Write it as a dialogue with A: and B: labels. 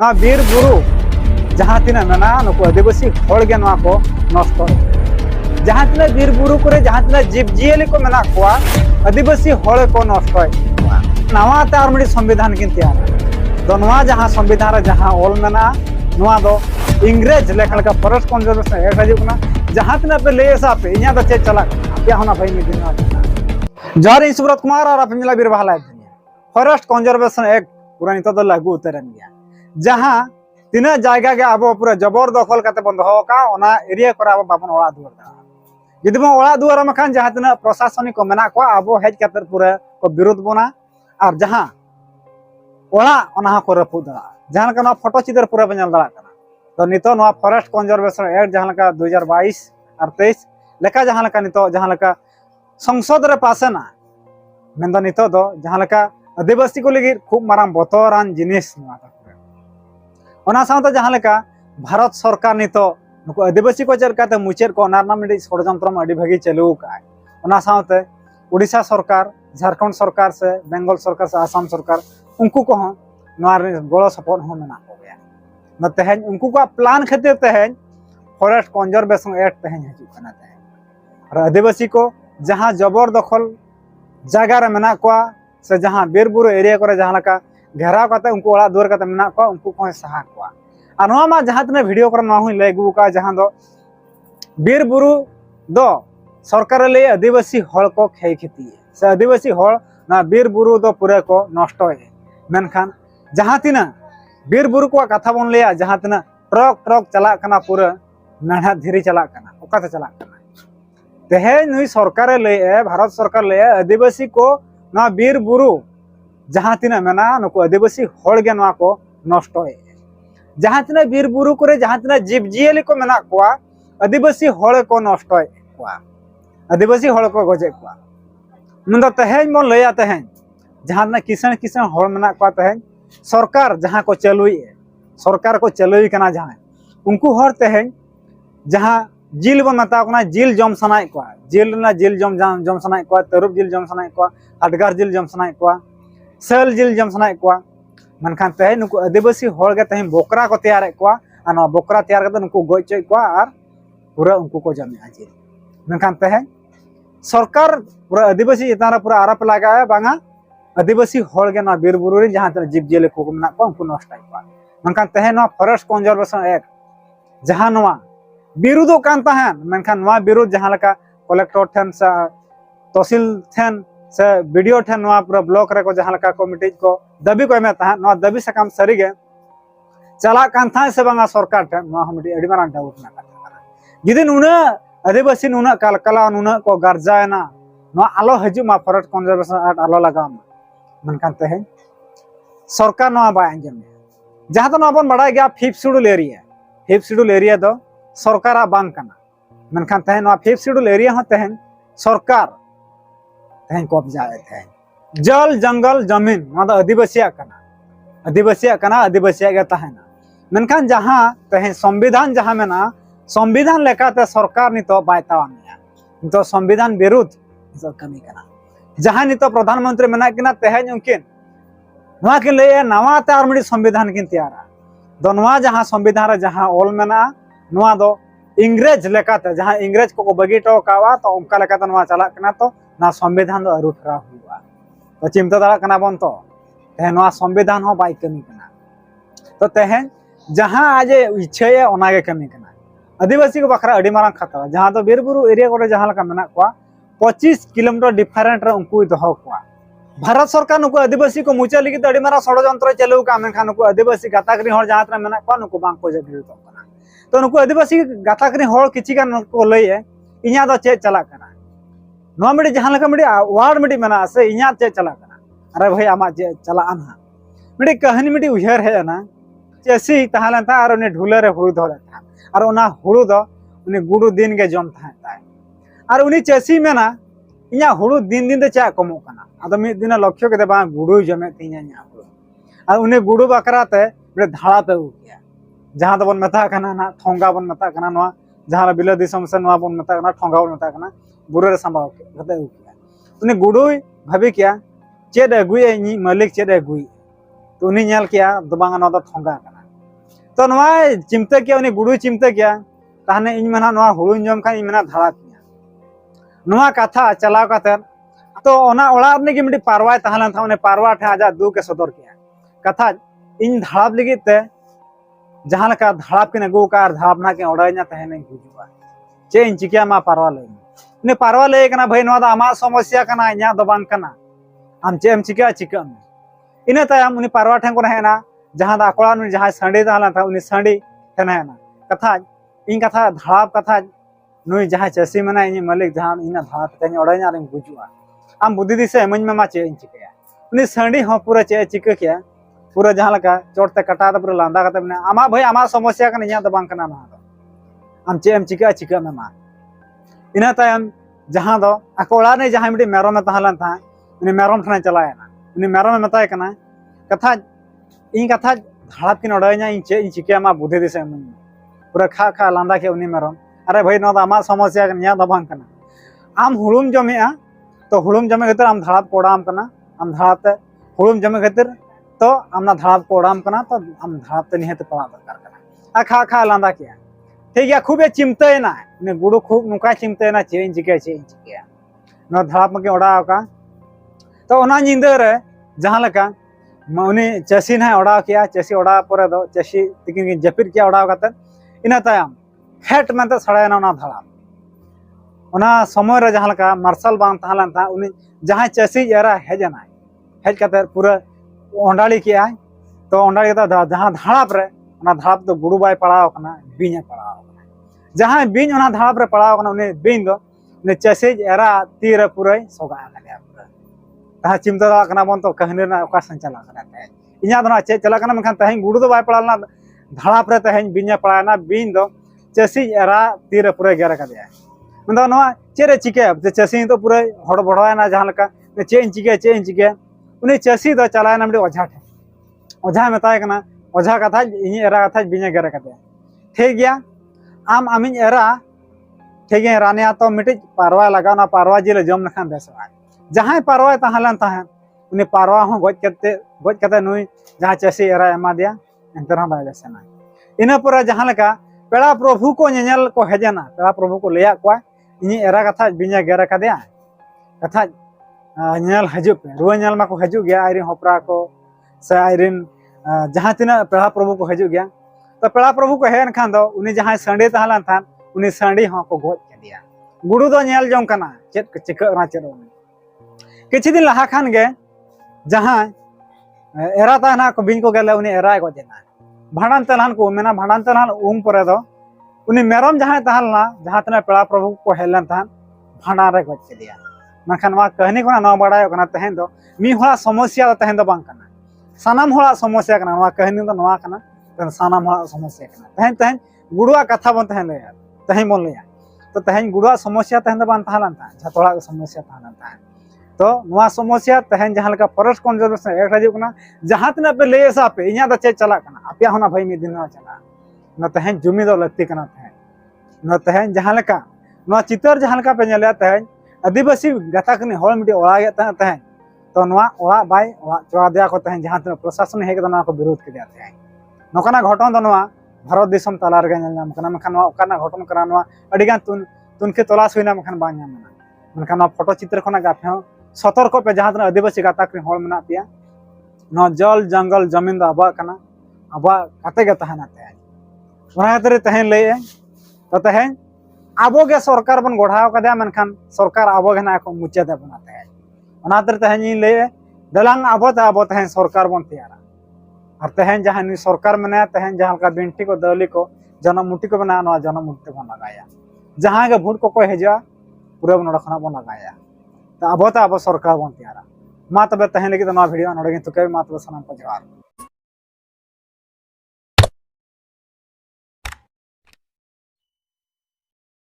A: बीर बुरु जहाँ तीना मेना नुकु आदिवासी हड़ गे नवा को नष्ट जहाँ तीना बीर बुरु करे जहाँ तीना जीव जियली को मेना कोआ आदिवासी हड़ को नष्ट नवा ते आर मिडी संविधान किन तैयार तो नवा जहाँ संविधान रे जहाँ ऑल मेना नवा दो इंग्रेज लेखा का फॉरेस्ट कंजर्वेशन एक्ट हजना जहाँ तीना पे ले सा पे इया तो चेक चला क्या होना भाई मीटिंग जहर इन सुब्रत कुमार और आप मिला बीर बहाला फॉरेस्ट कंजर्वेशन एक्ट पूरा नितो दो लागू उतरन गया जहाँ तीना जायगा के अब पूरा जबर दखल करते बन दो का ओना एरिया करे अब बाबन ओड़ा दुआर दा जदि बन ओड़ा दुआर मखान जहाँ तीना प्रशासनिक को मेना को अब हेज करते पूरा को विरोध बना और जहाँ ओड़ा ओना को रफु दा जहाँ का फोटो चित्र पूरा बनल दा तो नितो नो फॉरेस्ट कंजर्वेशन एक्ट जहाँ का 2022 और 23 लेका जहाँ का नितो जहाँ का संसद रे पासेना मेन नितो दो जहाँ का आदिवासी को लगी खूब माराम बतरान जिनिस ओना साउते जहाँ लेका भारत सरकार नितो नुको आदिवासी को चलकाते मुचेर को नारना मिडी षडयंत्र में अडी भागी चलू का ओना साउते उड़ीसा सरकार झारखंड सरकार से बेंगल सरकार से आसाम सरकार उनको को गड़ो सपोर्ट हो मेना हो गया न तेहन उनको का प्लान खातिर तेहन फॉरेस्ट कंजर्वेशन एक्ट तेहन हजूना तेहन और आदिवासी को जहाँ जबरदखल जगह रे मेना को से जहाँ बीर बुरु एरिया करे जहाँ लका घेराव करते उनको ओड़ा दुआर करते मेना को उनको को सहा को आ नवा मा जहाँ तने वीडियो कर ना हुई लेगु का जहाँ दो बीर बुरु दो सरकार ले आदिवासी हड़ को खे खेती है से आदिवासी हड़ ना बीर बुरु दो पूरे को नष्ट है मेनखान जहाँ तिना बीर बुरु को कथा बन लिया जहाँ तिना ट्रक ट्रक चला कना पूरा मेहनत धीरे चला कना ओका चला कना तेहे नुई सरकार ले भारत सरकार ले आदिवासी को ना बीर बुरु जहाँ तीना मेना नुको आदिवासी हड़ गे नवा को नष्ट है जहाँ तीना बीर बुरु करे जहाँ तीना जीव जियली को मेना कोआ आदिवासी हड़ को नष्ट है कोआ आदिवासी हड़ को गजे कोआ मन दो तेहेन मन लया तेहेन जहाँ ना किसान किसान हड़ मेना कोआ तेहेन सरकार जहाँ को चलुई सरकार को चलुई कना जहाँ उनको हर तेहेन जहाँ जिल बन मता कोना जिल जम सनाय को जिल ना जिल जम सनाय को तरुब जिल जम सनाय को हडगार जिल जम सनाय को सल जिल जम सनाय को मनखान तेहे नुको आदिवासी हड़ गे तेहे बोकरा को तैयार को आ न बोकरा तैयार करते नुको गoj चय को और पूरा उनको को जमे जिल मनखान तेहे सरकार पूरा आदिवासी जितान पूरा आरोप लगाया बांगा आदिवासी हड़ गे ना बीर बुरु जहाँ तने जीव जियले को मेना को उनको नष्ट को मनखान तेहे न फॉरेस्ट कंजर्वेशन एक्ट जहाँ नवा विरोध कान तहन मेनखान नवा विरोध जहाँ लका कलेक्टर ठन से तहसील ठन से वीडियो ठन नवा पूरा ब्लॉक रे को जहाँ लका कमिटी को दाबी को एमे तहन नवा दाबी से काम सरी गे चला कान था से बांगा सरकार ठन नवा हमडी अडी मारान डाउट ना करा जिदि नुना आदिवासी नुना कलकला नुना को गर्जायना नवा आलो हजु मा फॉरेस्ट कंजर्वेशन एक्ट आलो लगाम मेनखान तहन सरकार नवा बाय अंजम जहाँ तो नवा बन बड़ा गया 5th शेड्यूल एरिया दो सरकार बांग कना मेनखान तेहन 5th शेड्यूल एरिया हो तेहन सरकार तेहन कब्जा तेहन जल जंगल जमीन ना आदिवासी के तहना मेनखान जहाँ तेहन संविधान जहाँ मेना संविधान लेकाते सरकार नितो बाय तावामिया नितो संविधान विरुद्ध नितो कमी कना जहाँ नितो प्रधानमंत्री मेना किना तेहन उनकिन नवा के ले नवा ते आर मिडी संविधान किन तैयारा दो नवा जहाँ संविधान जहाँ ऑल मेना नवा दो इंग्रेज लेकाते जहाँ इंग्रेज को बगी टोकावा तो उनका लेकाते नवा चला कना तो ना संविधान दो अरुफरा हुआ तो चिंता दड़ा कना बन तो तेहन नवा संविधान हो बाई कमी कना तो तेहन जहाँ आज इच्छा है ओना गे कमी कना आदिवासी को बखरा अडी मारंग खतरा जहाँ तो बीर बुरु एरिया को जहाँ लका मेना को 25 किलोमीटर डिफरेंट रे उनको दो को भारत सरकार नुको आदिवासी को मुचा लगी अडी मारा षडयंत्र चलू का मेनखान नुको आदिवासी गाताकरी हर जहाँ मेना को नुको बांग को जगरी तो नुको आदिवासी गाताकरी हर किछि गान को लय इया दो चे चला कना नो मिडी जहाँ लका मिडी वार्ड मिडी मेना से इया चे चला कना अरे भाई आमा चे चला आना मिडी कहानी मिडी उहर है ना चेसी तहालन था और उन्हें ढूले रे हुड़ू धोले था और उना हुड़ू दो उन्हें गुडू दिन के जम था और उन्हीं चेसी मेना इया हुड़ू दिन दिन दे चा कमो कना आदो मिड दिन लक्ष्य के बा गुडू जमे तिया nya हुड़ू और उन्हें गुडू बकराते मिडी धाड़ा पे उकिया जहाँ तो बन मेता कना ना ठोंगा बन मेता कना नवा जहाँ बिला दिसम से नवा बन मेता कना ठोंगा बन मेता कना बुरे रे संभाव के गते उकिया उन्हें गुडू भाभी क्या चेड अगुई मालिक चेड अगुई तो उन्हीं नेल किया दबांगा ना तो ठोंगा कना तो नवा चिमते के उनी गुडू चिमते के ताहने इन मना नवा हुड़ू जम खान इन मना धड़ा नवा कथा चलाव काते तो ओना ओड़ा ने के मिडी पारवा ताहलन था उनी पारवा ठे आजा दू के सदर के कथा इन धड़ाप लगी ते जहां लका धड़ाप के नगु का धड़ाप ना के ओड़ाइना तहने गुजुआ चे इन चिकिया मा पारवा ले ने पारवा ले कना भाई नवा दा आमा समस्या कना इया दो बांग कना आम चे एम चिकिया चिका इना तायम उनी पारवा ठें को हेना जहां दा अकोड़ा नु जहां संडी ताहलन था उनी संडी ठेना हेना कथा इन कथा धड़ाप कथा नुई जहां चसी मना इन मालिक जहां इना धड़ाप ते ओड़ाइना रे गुजुआ आम बुद्धि दिसे मज में मा चे इन चिकिया उनी संडी हो पूरा चे चिका के पूरा जहां लका चोटते कटा पूरा लांदा कते मने आमा भाई आमा समस्या कना इया दो बांग कना ना आम चे एम चिका चिका में मा इना तायम जहां दो अकोड़ा ने जहां मिडी मेरम में ताहलन था उनी मेरम ठना चलायना उनी मेरम में मताय कना कथा इन कथा धड़ाप किन ओड़ाइना इन चे इन चिका मा बुद्धि दिसे पूरा खा खा लांदा के उनी मेरम अरे भाई नो आमा समस्या कना इया दो बांग कना आम हुड़ुम जमेआ तो हुड़ुम जमे खातिर आम धड़ाप कोड़ाम कना आम धड़ाप ते हुड़ुम जमे खातिर तो आमना धड़ाप कोड़ाम कना तो आम धड़ाप ते निहत पड़ा दरकार कना खा खा लांदा के ठीक है खूब चिमतेना ने गुड़ू खूब नुका चिमतेना चे इन चिकिया नो धड़ाप में ओड़ा का तो ओना निंदा रे जहां लका उनी चसी ना ओड़ा किया चसी ओड़ा परे दो चसी तिकिन जपिर किया ओड़ा काते इना तायम हेट में सड़ायना ओना धड़ाप ओना समय रे जहां लका मार्शल बांग ताहलन था उनी जहां चसी एरा हेजना हेज काते पूरा ओंडाली किया तो ओंडाली तो जहां धड़ाप रे ओना धड़ाप तो गुड़ू बाय पड़ाव कना बीन पड़ाव जहां बीन ओना धड़ाप रे पड़ाव कना उनी बीन दो ने चसी एरा तीर पूरा सोगा गया पूरा ता चिमता कना बन तो कहानी ना ओका संचाला कना ते इना दना चे चला कना मनखान तहें गुड़ू दो बाय पड़ालना धड़ाप रे तहें बीन पड़ाना बीन दो चसी एरा तीर पूरा गेर का दिया मतलब नवा चेरे चिके चसी तो पूरा हड़ बड़ाना जहां लका चे इन चिके उनी चसी दो चलाना मिडी ओझा ठे ओझा मताय कना ओझा कथा इन एरा कथा बीन गेर का दिया ठीक गया आम आमिन एरा ठीक है रानिया तो मिटी पारवा लगाना पारवा जिले जम लखान बेसवा जहां पारवा ताहलन ताहन उनी पारवा हो गज कते नुई जहां चसी एरा एमा दिया एंतरा बाय बेसना इना पर जहां लका पेड़ा प्रभु को नेल को हेजना पेड़ा प्रभु को लेया को इन एरा कथा बिना गेरा का दिया कथा नेल हजू पे रुआ नेल मा को हजू गया आइरिन होपरा को से आइरिन जहां तिना पेड़ा प्रभु को हजू गया तो पेड़ा प्रभु को हेन खान दो उनी जहां संडी ताहलन थान उनी संडी हो को गज के दिया गुडू दो नेल जम कना चेत चिका ना चेरो किछि दिन लहा खान गे जहां एरा ताना को बिन को गेले उनी एरा को देना भाड़ान तलहान को मेना भाड़ान तलहान परे दो उनी मेरम जहां ताहलना जहां तना पेड़ा प्रभु को हेलन थान भाड़ा रे गज के दिया मनखान वा कहनी को ना बड़ाय कना तहेन दो मी होला समस्या तहेन दो बांग कना सानाम होला समस्या कना वा कहनी दो नवा कना सानाम होला समस्या कना तहेन गुड़ुआ कथा बन तहेन ले तहेन बोल लिया तो तहेन गुड़ुआ समस्या तहेन दो बांग ताहलन था झतोड़ा समस्या ताहलन था तो नुआ समस्या तहेन जहां लका फॉरेस्ट कंजर्वेशन एक्ट हजू कना जहां तना पे ले सा पे इया द चे चला कना आपया होना भाई मी दिन ना चला न तहेन जुमी दो लगती कना तहेन न तहेन जहां लका नुआ चितर जहां लका पे नेले तहेन आदिवासी गाताक ने होल मिडी ओड़ा गे तहेन तो नुआ ओड़ा बाय ओड़ा चोड़ा दिया को तहेन जहां तना प्रशासन हेक दना को विरोध के दिया तहेन नोकना घटन दो नुआ भारत देशम तलार गे नाम कना मखन नुआ ओकना घटन करा नुआ अडिगान तुनके तलाश होइना मखन बा नाम मनखान फोटो चित्र खना गाफे सतर्क पे जहां तना आदिवासी गाताक रे होल मना पिया न जल जंगल जमीन द आबा कना आबा कते गे तहना ते ओना तरे तहेन ले तो तहेन आबो गे सरकार बन गढ़ाव कदा मनखान सरकार आबो गे ना को मुचे दे बनाते हैं ओना तरे तहेन ले दलांग आबो तहेन सरकार बन तैयार और तहेन जहां नि सरकार मने तहेन जहां का बिंटी को दली को जनम मुठी को बना न जनम मुठी बन लगाया जहां गे भोट को हेजा पूरा बन रखना बन लगाया तो आबो सरकार बन तैयार मा तबे तहेन लगी तो ना वीडियो नोडे तो के मा तबे सनम को जोहार।